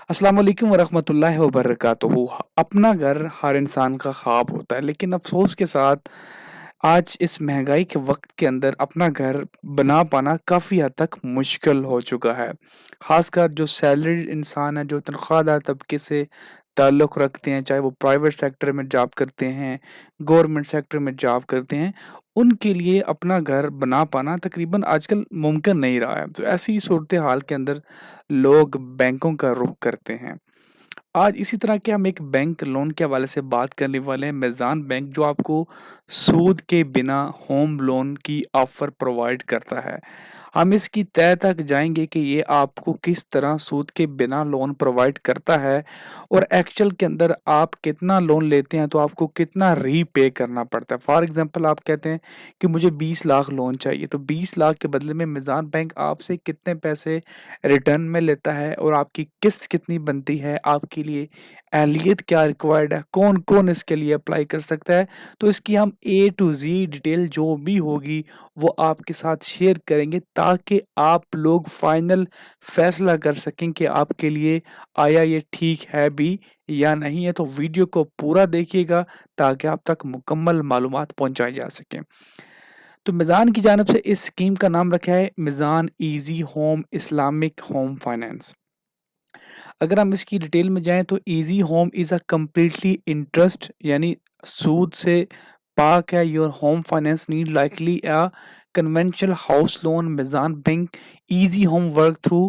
अस्सलाम वालेकुम वरहमतुल्लाहि वबरकातुहू। अपना घर हर इंसान का ख्वाब होता है, लेकिन अफ़सोस के साथ आज इस महँगाई के वक़्त के अंदर अपना घर बना पाना काफ़ी हद तक मुश्किल हो चुका है। ख़ासकर जो सैलरीड इंसान है, जो तनख्वाहदार तबके से ताल्लुक़ रखते हैं, चाहे वो प्राइवेट सेक्टर में जॉब करते हैं, गवर्नमेंट सेक्टर में जॉब करते हैं, उनके लिए अपना घर बना पाना तकरीबन आजकल मुमकिन नहीं रहा है। तो ऐसी सूरत-ए-हाल के अंदर लोग बैंकों का रुख करते हैं। आज इसी तरह के हम एक बैंक लोन के हवाले से बात करने वाले हैं, मीज़ान बैंक, जो आपको सूद के बिना होम लोन की ऑफ़र प्रोवाइड करता है। हम इसकी तह तक जाएँगे कि ये आपको किस तरह सूद के बिना लोन प्रोवाइड करता है और एक्चुअल के अंदर आप कितना लोन लेते हैं तो आपको कितना रीपे करना पड़ता है। फॉर एग्ज़ाम्पल आप कहते हैं कि मुझे 20 लाख लोन चाहिए, तो 20 लाख के बदले में मीज़ान बैंक आपसे कितने पैसे रिटर्न में लेता है और आपकी किस्त कितनी बनती है, आपके लिए अहलियत क्या रिक्वायर्ड है, कौन-कौन इसके लिए अप्लाई कर सकता है। तो इसकी हम ए टू ज़ेड डिटेल जो भी होगी वो आपके साथ शेयर करेंगे, ताकि आप लोग फाइनल फैसला कर सकें कि आपके लिए आया ये ठीक है भी या नहीं है। तो वीडियो को पूरा देखिएगा ताकि आप तक मुकम्मल मालूमात पहुँचाई जा सकें। तो मिज़ान की जानिब से इस स्कीम का नाम रखा है Meezan easy home Islamic home finance. अगर हम इसकी डिटेल में जाएँ तो easy home is a completely interest यानी सूद से पाक है। Your home finance need likely a conventional house loan Meezan bank easy home work through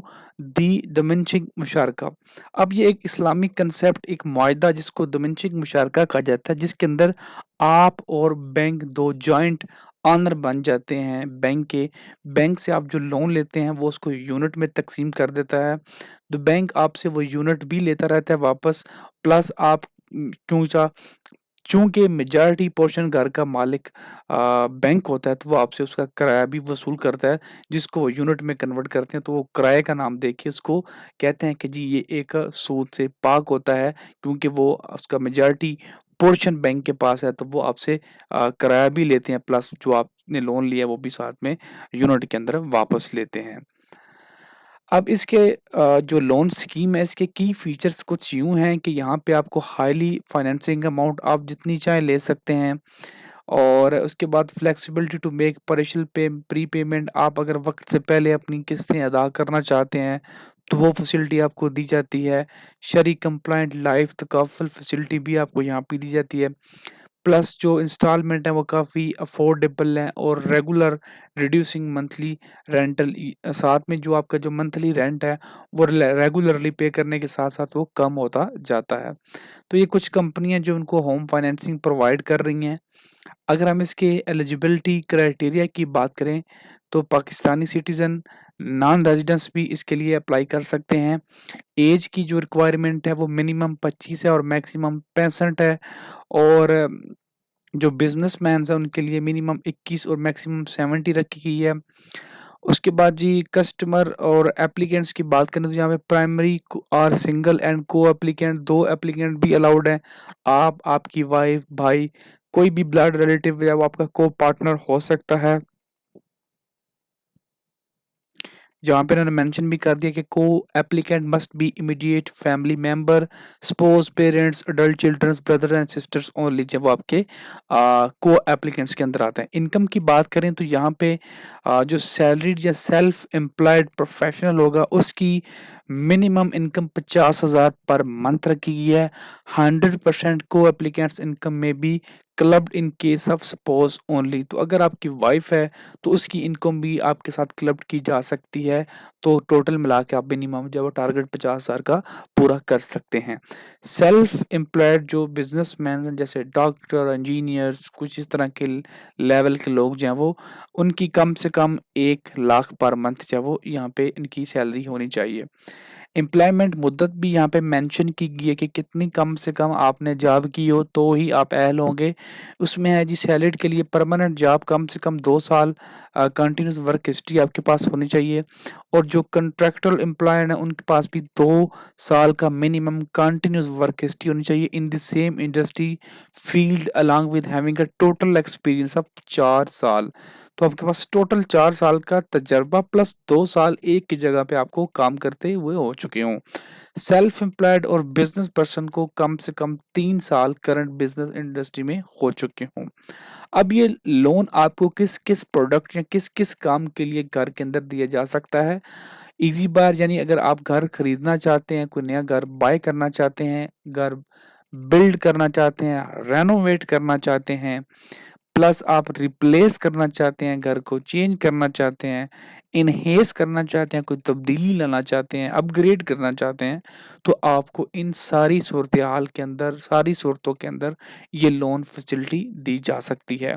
the diminishing मुशारका। अब ये एक इस्लामिक कंसेप्ट, एक मुआहिदा जिसको दमिनशिक मुशारका कहा जाता है, जिसके अंदर आप और बैंक 2 जॉइंट ओनर बन जाते हैं बैंक के। बैंक से आप जो लोन लेते हैं वो उसको यूनिट में तक़सीम कर देता है। तो बैंक आपसे वो यूनिट भी लेता रहता है वापस, प्लस आप क्यों चा चूँकि मेजॉरिटी पोर्शन घर का मालिक बैंक होता है, तो वो आपसे उसका किराया भी वसूल करता है, जिसको वो यूनिट में कन्वर्ट करते हैं। तो वो किराए का नाम दे के उसको कहते हैं कि जी ये एक सूद से पाक होता है, क्योंकि वो उसका मेजॉरिटी पोर्शन बैंक के पास है, तो वो आपसे किराया भी लेते हैं, प्लस जो आपने लोन लिया है वो भी साथ में यूनिट के अंदर वापस लेते हैं। अब इसके जो लोन स्कीम है, इसके की फीचर्स कुछ यूँ हैं कि यहाँ पे आपको हाईली फाइनेंसिंग अमाउंट आप जितनी चाहें ले सकते हैं, और उसके बाद फ्लेक्सिबिलिटी टू मेक पार्शियल पे प्रीपेमेंट। आप अगर वक़्त से पहले अपनी किस्तें अदा करना चाहते हैं, तो वो फैसिलिटी आपको दी जाती है। शरी कंप्लायंट लाइफ तकफ़ुल फैसिलिटी भी आपको यहाँ पे दी जाती है। प्लस जो इंस्टॉलमेंट है वो काफ़ी अफोर्डेबल है और रेगुलर रिड्यूसिंग मंथली रेंटल साथ में जो आपका जो मंथली रेंट है वो रेगुलरली पे करने के साथ-साथ वो कम होता जाता है। तो ये कुछ कंपनियाँ जो उनको होम फाइनेंसिंग प्रोवाइड कर रही हैं। अगर हम इसके एलिजिबिलिटी क्राइटेरिया की बात करें, तो पाकिस्तानी सिटीज़न, नॉन रेज़िडेंट्स भी इसके लिए अप्लाई कर सकते हैं। ऐज की जो रिक्वायरमेंट है वो मिनिमम 25 है और मैक्सिमम 65 है, और जो बिज़नेसमैन्स हैं उनके लिए मिनिमम 21 और मैक्सिमम 70 रखी गई है। उसके बाद जी कस्टमर और एप्लीकेंट्स की बात करें, तो यहाँ पे प्राइमरी और सिंगल एंड को एप्लीकेंट 2 एप्लीकेंट भी अलाउड हैं। आप, आपकी वाइफ़, भाई, कोई भी ब्लड रिलेटिव या वो आपका को-पार्टनर हो सकता है। जहाँ पे उन्होंने मेंशन भी कर दिया कि को applicant must be immediate family member, spouse, parents, adult childrens, brother and sisters only, जब वो आपके को एप्लीकेंट्स के अंदर आते हैं। इनकम की बात करें तो यहाँ पे जो सैलरीड या सेल्फ एम्प्लॉयड प्रोफेशनल होगा उसकी मिनिमम इनकम 50,000 पर मंथ रखी गई है। 100% को एप्लीकेंट्स इनकम में भी clubbed in case of spouse only. तो अगर आपकी वाइफ है तो उसकी इनकम भी आपके साथ क्लब्ड की जा सकती है। तो टोटल मिला के आप मिनिमम जो है वो टारगेट 50,000 का पूरा कर सकते हैं। सेल्फ एम्प्लॉयड जो बिज़नेसमैन हैं, जैसे डॉक्टर, इंजीनियर्स, कुछ इस तरह के लेवल के लोग जो हैं वो, उनकी कम से कम 1 लाख पर मंथ जो है वो यहाँ पे इनकी सैलरी होनी चाहिए। एम्प्लॉयमेंट मुद्दत भी यहाँ पे मेंशन की गई है कि कितनी कम से कम आपने जॉब की हो तो ही आप अहल होंगे। उसमें है जी सैलरीड के लिए परमानेंट जॉब कम से कम 2 साल कंटिन्यूअस वर्क हिस्ट्री आपके पास होनी चाहिए, और जो कॉन्ट्रैक्चुअल एम्प्लॉयड हैं उनके पास भी 2 साल का मिनिमम कंटिन्यूअस वर्क हिस्ट्री होनी चाहिए in the same industry field along with having a total experience of 4 साल। तो आपके पास टोटल 4 साल का तजर्बा प्लस 2 साल एक की जगह पे आपको काम करते हुए हो चुके हों। सेल्फ एम्प्लॉयड और बिजनेस पर्सन को कम से कम 3 साल करंट बिजनेस इंडस्ट्री में हो चुके हों। अब ये लोन आपको किस-किस प्रोडक्ट या किस-किस काम के लिए घर के अंदर दिया जा सकता है? ईज़ी बार यानी अगर आप घर खरीदना चाहते हैं, कोई नया घर बाय करना चाहते हैं, घर बिल्ड करना चाहते हैं, रेनोवेट करना चाहते हैं, प्लस आप रिप्लेस करना चाहते हैं, घर को चेंज करना चाहते हैं, एनहेंस करना चाहते हैं, कोई तब्दीली लाना चाहते हैं, अपग्रेड करना चाहते हैं, तो आपको इन सारी सूरत-ए-हाल के अंदर, सारी सूरतों के अंदर ये लोन फैसिलिटी दी जा सकती है।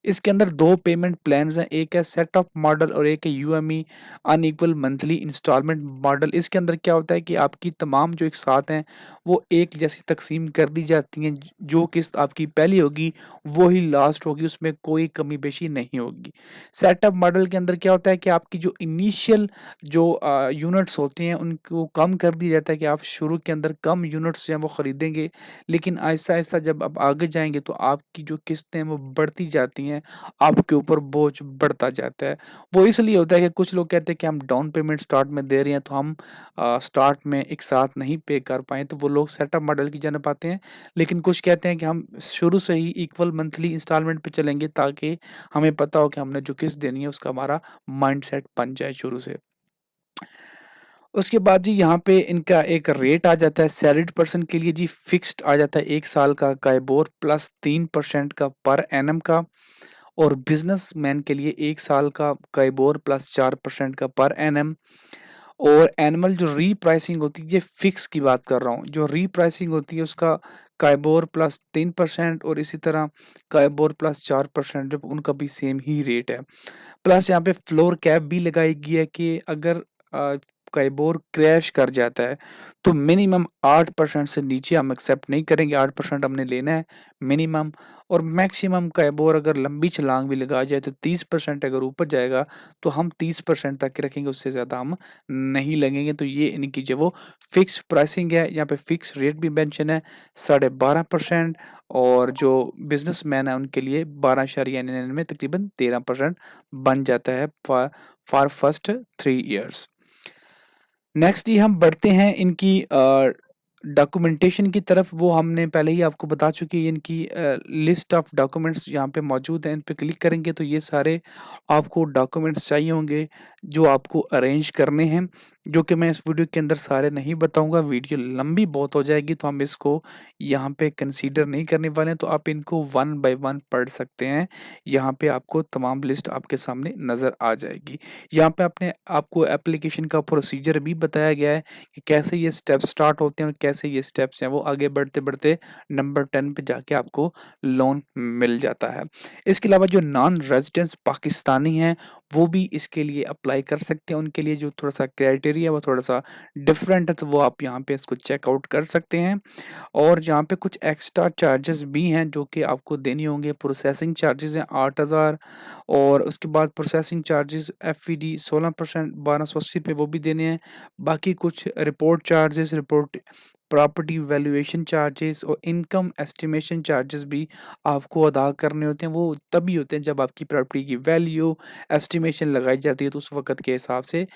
इसके अंदर 2 पेमेंट प्लान्स हैं, एक है सेट अप मॉडल और एक है यूएमई अनइक्वल मंथली इंस्टॉलमेंट मॉडल। इसके अंदर क्या होता है कि आपकी तमाम जो एक साथ हैं, वो एक जैसी तक़सीम कर दी जाती हैं। ज जो किस्त आपकी पहली होगी, वो ही लास्ट होगी, उसमें कोई कमी-बेशी नहीं होगी। सेटअप मॉडल के अंदर क्या होता है कि आपकी जो इनिशियल जो यूनिट्स होते हैं, उनको कम कर दिया जाता है कि आप शुरू के अंदर कम यूनिट्स जो हैं, वो खरीदेंगे, लेकिन आहिस्ता-आहिस्ता जब आप आगे जाएँगे, तो आपकी जो किस्तें हैं, वो बढ़ती जाती हैं, आपके ऊपर बोझ बढ़ता जाता है। वो इसलिए होता है कि कुछ लोग कहते हैं कि हम डाउन पेमेंट स्टार्ट में दे रहे हैं, तो हम स्टार्ट में एक साथ नहीं पे कर पाएँ, तो वो लोग सेटअप मॉडल की जानिब आते हैं। लेकिन कुछ कहते हैं कि हम शुरू से ही इक्वल मंथली इंस्टॉलमेंट पे चलेंगे, ताकि हमें पता हो कि हमने जो किस्त देनी है, उसका हमारा माइंडसेट बन जाए शुरू से। उसके बाद जी यहाँ पे इनका एक रेट आ जाता है सैलरीड पर्सन के लिए जी फिक्स्ड आ जाता है 1 साल का काइबोर प्लस 3% का पर एनम का, और बिज़नेसमैन के लिए 1 साल का काइबोर प्लस 4% का पर एनम, और एनुअल जो रीप्राइसिंग होती है, ये फिक्स की बात कर रहा हूँ। जो रीप्राइसिंग होती है उसका काइबोर प्लस 3% और इसी तरह काइबोर प्लस 4% जब उनका भी सेम ही रेट है। प्लस यहाँ पे फ्लोर कैप भी लगाई गई है कि अगर काइबोर क्रैश कर जाता है, तो मिनिमम 8% से नीचे हम एक्सेप्ट नहीं करेंगे, 8% हमने लेना है मिनिमम, और मैक्सिमम काइबोर अगर लंबी छलांग भी लगा जाए तो 30% अगर ऊपर जाएगा, तो हम 30% तक रखेंगे, उससे ज़्यादा हम नहीं लगेंगे। तो ये इनकी जो वो फिक्स प्राइसिंग है, यहाँ पे फिक्स रेट भी मेंशन है 12.5%, और जो बिजनेसमैन है उनके लिए 12.99 तकरीबन 13% बन जाता है फॉर फर्स्ट 3 इयर्स। नेक्स्ट ही हम बढ़ते हैं इनकी डॉक्यूमेंटेशन की तरफ। वो हमने पहले ही आपको बता चुकी है, इनकी लिस्ट ऑफ डॉक्यूमेंट्स यहाँ पे मौजूद हैं। इन पे क्लिक करेंगे तो ये सारे आपको डॉक्यूमेंट्स चाहिए होंगे जो आपको अरेंज करने हैं, जो कि मैं इस वीडियो के अंदर सारे नहीं बताऊंगा, वीडियो लंबी बहुत हो जाएगी, तो हम इसको यहाँ पे कंसीडर नहीं करने वाले हैं। तो आप इनको वन बाय वन पढ़ सकते हैं। यहाँ पे आपको तमाम लिस्ट आपके सामने नज़र आ जाएगी। यहाँ पे आपने आपको एप्लीकेशन का प्रोसीजर भी बताया गया है कि कैसे ये स्टेप स्टार्ट होते हैं और कैसे ये स्टेप्स हैं वो आगे बढ़ते-बढ़ते नंबर 10 पे जाके आपको लोन मिल जाता है। इसके अलावा जो नॉन रेज़िडेंट्स पाकिस्तानी हैं, वो भी इसके लिए अप्लाई कर सकते हैं। उनके लिए जो थोड़ा-सा क्राइटेरिया वो थोड़ा-सा डिफरेंट है, तो वो आप यहाँ पे इसको चेक आउट कर सकते हैं। और यहाँ पे कुछ एक्स्ट्रा चार्जेस भी हैं जो कि आपको देने होंगे। प्रोसेसिंग चार्जेस हैं 8,000, और उसके बाद प्रोसेसिंग चार्जेस एफईडी 16% 1280 रुपए वो भी देने हैं। बाकी कुछ report charges, report property valuation charges और इनकम एस्टिमेशन चार्जेस भी आपको अदा करने होते हैं। वो तभी होते हैं जब आपकी प्रॉपर्टी की वैल्यू एस्टिमेशन लगाई जाती है, तो उस वक़्त के हिसाब से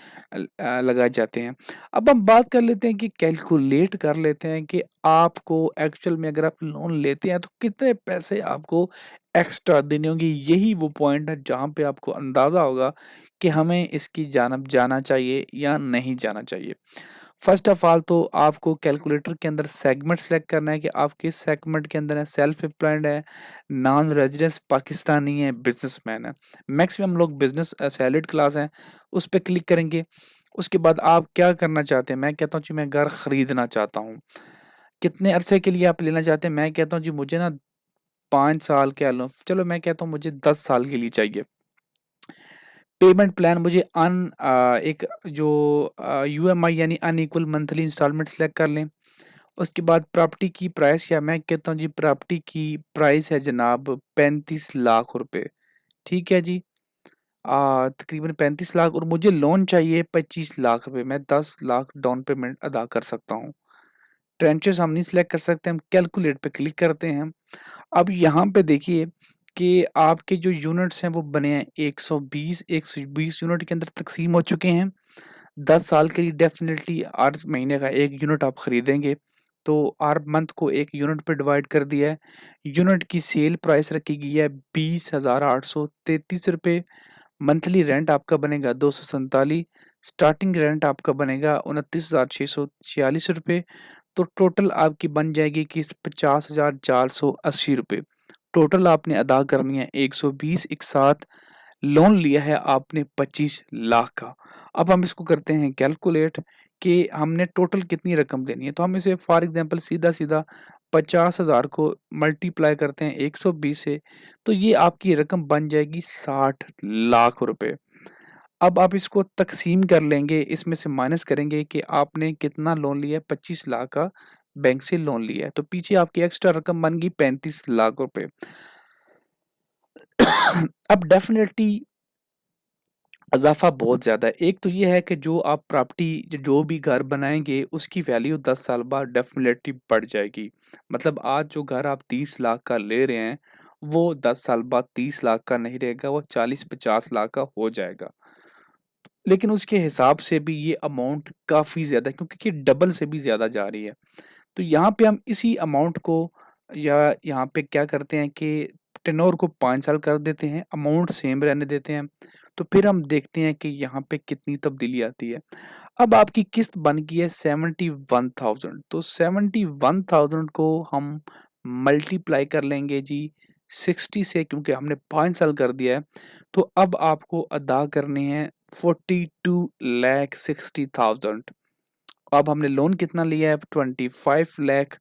लगाए जाते हैं। अब हम बात कर लेते हैं कि कैलकुलेट कर लेते हैं कि आपको एक्चुअल में अगर आप लोन लेते हैं तो कितने पैसे आपको एक्स्ट्रा देने होंगे। यही वो पॉइंट है जहाँ पे आपको अंदाज़ा होगा कि हमें इसकी जानब जाना चाहिए या नहीं जाना चाहिए। फर्स्ट ऑफ ऑल तो आपको कैलकुलेटर के अंदर सेगमेंट सेलेक्ट करना है कि आप किस सेगमेंट के अंदर है, सेल्फ एम्प्लॉयड है, नॉन रेजिडेंस पाकिस्तानी है, बिजनेसमैन है। मैक्सिमम लोग बिजनेस सैलरीड क्लास हैं, उस पे क्लिक करेंगे। उसके बाद आप क्या करना चाहते हैं? मैं कहता हूँ जी मैं घर खरीदना चाहता हूँ। कितने अरसे के लिए आप लेना चाहते हैं? मैं कहता हूँ जी मुझे ना 5 साल कह लो, चलो मैं कहता हूँ मुझे 10 साल के लिए चाहिए। पेमेंट प्लान मुझे एक जो यूएमआई यानी अनइक्वल मंथली इंस्टॉलमेंट सेलेक्ट कर लें। उसके बाद प्रॉपर्टी की प्राइस क्या, मैं कहता हूँ जी प्रॉपर्टी की प्राइस है जनाब 35 लाख रुपए, ठीक है जी। तकरीबन 35 लाख, और मुझे लोन चाहिए 25 लाख रुपए, मैं 10 लाख डाउन पेमेंट अदा कर सकता हूँ। ट्रेंचेस हम नहीं सेलेक्ट कर सकते, हम कैलकुलेट पे क्लिक करते हैं। अब यहाँ पे देखिए कि आपके जो यूनिट्स हैं वो बने हैं 120 यूनिट के अंदर तकसीम हो चुके हैं। 10 साल के लिए डेफ़िनेटली हर महीने का 1 यूनिट आप खरीदेंगे, तो हर मंथ को 1 यूनिट पे डिवाइड कर दिया है। यूनिट की सेल प्राइस रखी गई है ₹20,833। मंथली रेंट आपका बनेगा 247। स्टार्टिंग रेंट आपका बनेगा ₹29,646। तो टोटल आपकी बन जाएगी कि ₹50,480। टोटल आपने अदा करनी है 120, एक साथ लोन लिया है आपने 25 लाख का। अब हम इसको करते हैं कैलकुलेट कि हमने टोटल कितनी रकम देनी है। तो हम इसे फॉर एग्ज़ाम्पल सीधा-सीधा 50,000 को मल्टीप्लाई करते हैं 120 से, तो ये आपकी रकम बन जाएगी 60 लाख रुपए। अब आप इसको तक़सीम कर लेंगे, इसमें से माइनस करेंगे कि आपने कितना लोन लिया है, 25 लाख का बैंक से लोन लिया है, तो पीछे आपकी एक्स्ट्रा रकम बन गई 35 लाख रुपए। अब डेफ़िनेटली इज़ाफ़ा बहुत ज़्यादा है। एक तो ये है कि जो आप प्रॉपर्टी जो भी घर बनाएँगे उसकी वैल्यू 10 साल बाद डेफ़िनेटली बढ़ जाएगी। मतलब आज जो घर आप 30 लाख का ले रहे हैं, वो 10 साल बाद 30 लाख का नहीं रहेगा, वो 40-50 लाख का हो जाएगा। लेकिन उसके हिसाब से भी ये अमाउंट काफ़ी ज़्यादा है क्योंकि ये डबल से भी ज़्यादा जा रही है। तो यहाँ पे हम इसी अमाउंट को या यहाँ पे क्या करते हैं कि टेन्योर को 5 साल कर देते हैं, अमाउंट सेम रहने देते हैं। तो फिर हम देखते हैं कि यहाँ पे कितनी तब्दीली आती है। अब आपकी किस्त बन गई है 71,000, तो 71,000 को हम मल्टीप्लाई कर लेंगे जी 60 से, क्योंकि हमने 5 साल कर दिया है। तो अब आपको अदा करने हैं 42,60,000। अब हमने लोन कितना लिया है 25 लाख,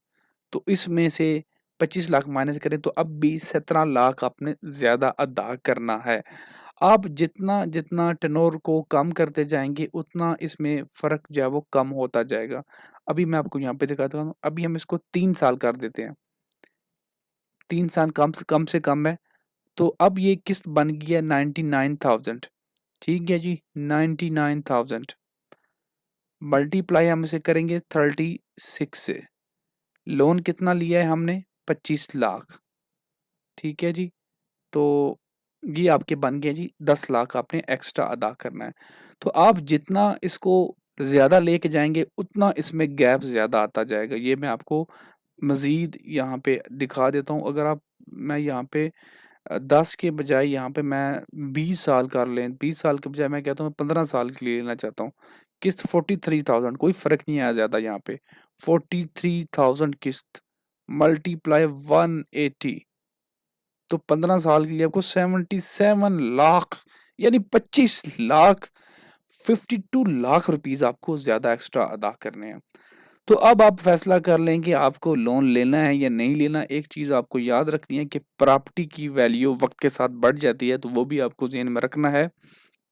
तो इसमें से 25 लाख माइनस करें तो अब भी 17 लाख आपने ज़्यादा अदा करना है। आप जितना टेन्योर को कम करते जाएँगे उतना इसमें फ़र्क जो है वो कम होता जाएगा। अभी मैं आपको यहाँ पे दिखाता हूँ, अभी हम इसको 3 साल कर देते हैं। 3 साल कम से कम है, तो अब ये किस्त बन गई है 99,000। ठीक है जी, 99,000 मल्टीप्लाई हम इसे करेंगे 36 से। लोन कितना लिया है हमने 25 लाख, ठीक है जी। तो ये आपके बन गए जी 10 लाख आपने एक्स्ट्रा अदा करना है। तो आप जितना इसको ज़्यादा लेके जाएँगे उतना इसमें गैप ज़्यादा आता जाएगा। ये मैं आपको मज़ीद यहाँ पे दिखा देता हूँ। अगर आप मैं यहाँ पे 10 के बजाय यहाँ पे मैं 20 साल कर लें, 20 साल के बजाय मैं कहता हूँ 15 साल के लिए लेना चाहता हूँ। किस्त 43,000, कोई फ़र्क नहीं आया ज़्यादा यहाँ पे। 43,000 किस्त मल्टीप्लाई 180, तो 15 साल के लिए आपको 77 लाख यानी 25 लाख 52 लाख रुपीज़ आपको ज़्यादा एक्स्ट्रा अदा करने हैं। तो अब आप फैसला कर लें कि आपको लोन लेना है या नहीं लेना। एक चीज़ आपको याद रखनी है कि प्रॉपर्टी की वैल्यू वक़्त के साथ बढ़ जाती है, तो वो भी आपको ज़हन में रखना है।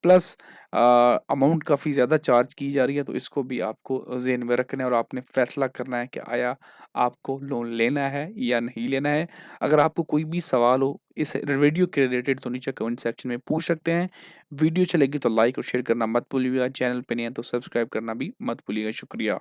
प्लस अमाउंट काफ़ी ज़्यादा चार्ज की जा रही है, तो इसको भी आपको ज़हन में रखना है और आपने फ़ैसला करना है कि आया आपको लोन लेना है या नहीं लेना है। अगर आपको कोई भी सवाल हो इस वीडियो के रिलेटेड तो नीचे कमेंट सेक्शन में पूछ सकते हैं। वीडियो चलेगी तो लाइक और शेयर करना मत भूलिएगा। चैनल पे नए हैं तो सब्सक्राइब करना भी मत भूलिएगा। शुक्रिया।